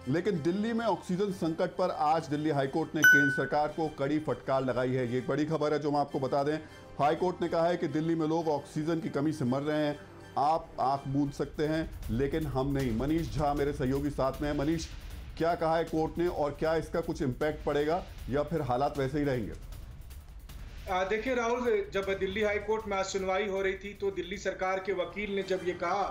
लेकिन दिल्ली में ऑक्सीजन संकट पर आज दिल्ली हाईकोर्ट ने केंद्र सरकार को कड़ी फटकार लगाई है। ये एक बड़ी खबर है जो हम आपको बता दें। हाईकोर्ट ने कहा है कि दिल्ली में लोग ऑक्सीजन की कमी से मर रहे हैं, आप आंख मूंद सकते हैं लेकिन हम नहीं। मनीष झा मेरे सहयोगी साथ में है। मनीष, क्या कहा है कोर्ट ने और क्या इसका कुछ इम्पैक्ट पड़ेगा या फिर हालात वैसे ही रहेंगे? देखिए राहुल, जब दिल्ली हाई कोर्ट में आज सुनवाई हो रही थी तो दिल्ली सरकार के वकील ने जब ये कहा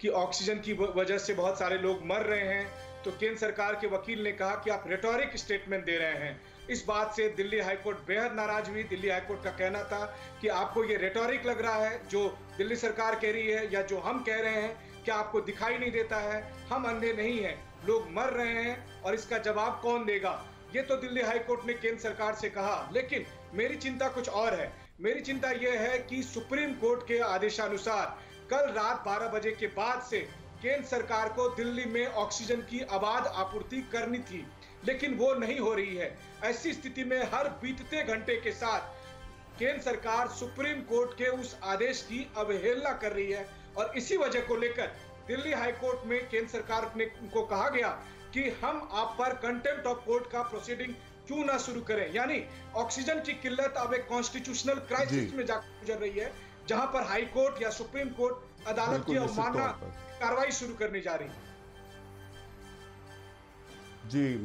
कि ऑक्सीजन की वजह से बहुत सारे लोग मर रहे हैं, तो केंद्र सरकार के वकील ने कहा कि आप रेटोरिक स्टेटमेंट दे रहे हैं। इस बात से दिल्ली हाई कोर्ट बेहद नाराज हुई। दिल्ली हाई कोर्ट का कहना था कि आपको ये रेटोरिक लग रहा है जो दिल्ली सरकार कह रही है या जो हम कह रहे हैं, क्या आपको दिखाई नहीं देता है? हम अंधे नहीं हैं, लोग मर रहे हैं और इसका जवाब कौन देगा? ये तो दिल्ली हाई कोर्ट ने केंद्र सरकार से कहा, लेकिन मेरी चिंता कुछ और है। मेरी चिंता यह है कि सुप्रीम कोर्ट के आदेशानुसार कल रात 12 बजे के बाद से केंद्र सरकार को दिल्ली में ऑक्सीजन की अबाध आपूर्ति करनी थी, लेकिन वो नहीं हो रही है। ऐसी स्थिति में हर बीतते घंटे के साथ केंद्र सरकार सुप्रीम कोर्ट के उस आदेश की अवहेलना कर रही है और इसी वजह को लेकर दिल्ली हाई कोर्ट में केंद्र सरकार को कहा गया कि हम आप पर कंटेम्प्ट ऑफ कोर्ट का प्रोसीडिंग क्यों ना शुरू करें। यानी ऑक्सीजन की किल्लत अब एक कॉन्स्टिट्यूशनल क्राइसिस में जाकर गुजर रही है, जहां पर हाई कोर्ट या सुप्रीम कोर्ट अदालत की अवमानना कार्रवाई शुरू करने जा रही है।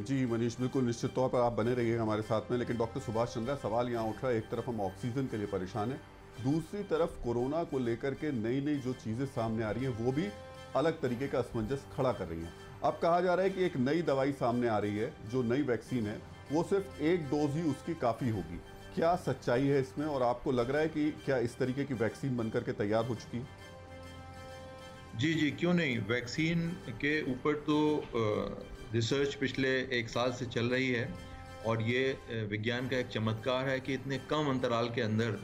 जी मनीष, बिल्कुल निश्चित तौर पर आप बने रहिए हमारे साथ में। लेकिन डॉक्टर सुभाष चंद्रा, सवाल यहाँ उठ रहा है, एक तरफ हम ऑक्सीजन के लिए परेशान हैं, दूसरी तरफ कोरोना को लेकर के नई नई जो चीज़ें सामने आ रही हैं वो भी अलग तरीके का असमंजस खड़ा कर रही हैं। अब कहा जा रहा है कि एक नई दवाई सामने आ रही है, जो नई वैक्सीन है, वो सिर्फ एक डोज ही उसकी काफ़ी होगी। क्या सच्चाई है इसमें और आपको लग रहा है कि क्या इस तरीके की वैक्सीन बनकर के तैयार हो चुकी है? जी, क्यों नहीं। वैक्सीन के ऊपर तो रिसर्च पिछले 1 साल से चल रही है और ये विज्ञान का एक चमत्कार है कि इतने कम अंतराल के अंदर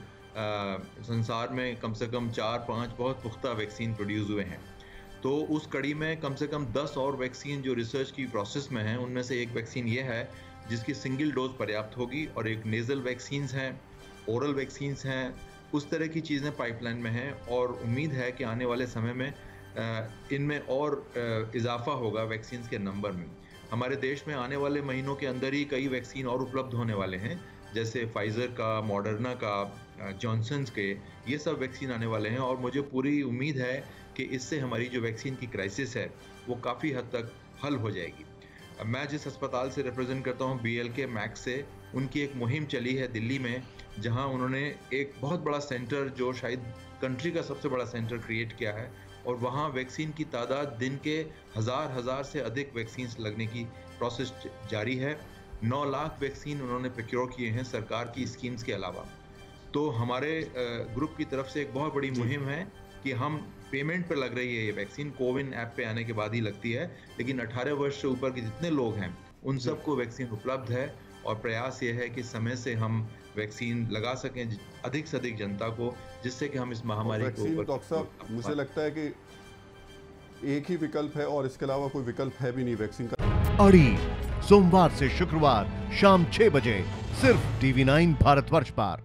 संसार में कम से कम 4-5 बहुत पुख्ता वैक्सीन प्रोड्यूस हुए हैं। तो उस कड़ी में कम से कम 10 और वैक्सीन जो रिसर्च की प्रोसेस में हैं, उनमें से एक वैक्सीन ये है जिसकी सिंगल डोज पर्याप्त होगी और एक नेज़ल वैक्सीन्स हैं, ओरल वैक्सीन्स हैं, उस तरह की चीज़ें पाइपलाइन में हैं और उम्मीद है कि आने वाले समय में इनमें और इजाफा होगा वैक्सीन्स के नंबर में। हमारे देश में आने वाले महीनों के अंदर ही कई वैक्सीन और उपलब्ध होने वाले हैं, जैसे फाइज़र का, मॉडर्ना का, जॉनसन्स के, ये सब वैक्सीन आने वाले हैं और मुझे पूरी उम्मीद है कि इससे हमारी जो वैक्सीन की क्राइसिस है वो काफ़ी हद तक हल हो जाएगी। मैं जिस अस्पताल से रिप्रेजेंट करता हूँ, BLK मैक्स से, उनकी एक मुहिम चली है दिल्ली में, जहाँ उन्होंने एक बहुत बड़ा सेंटर, जो शायद कंट्री का सबसे बड़ा सेंटर क्रिएट किया है और वहाँ वैक्सीन की तादाद दिन के हज़ार से अधिक वैक्सीन्स लगने की प्रोसेस जारी है। 9 लाख वैक्सीन उन्होंने प्रोक्योर किए हैं सरकार की स्कीम्स के अलावा। तो हमारे ग्रुप की तरफ से एक बहुत बड़ी मुहिम है कि हम पेमेंट पर लग रही है ये वैक्सीन, कोविन ऐप पे आने के बाद ही लगती है, लेकिन 18 वर्ष से ऊपर के जितने लोग हैं उन सबको वैक्सीन उपलब्ध है और प्रयास ये है कि समय से हम वैक्सीन लगा सकें अधिक से अधिक जनता को, जिससे कि हम इस महामारी को डॉक्टर साहब, मुझे लगता है कि एक ही विकल्प है और इसके अलावा कोई विकल्प है भी नहीं वैक्सीन का। अड़ी सोमवार से शुक्रवार शाम 6 बजे सिर्फ TV9 भारतवर्ष पर।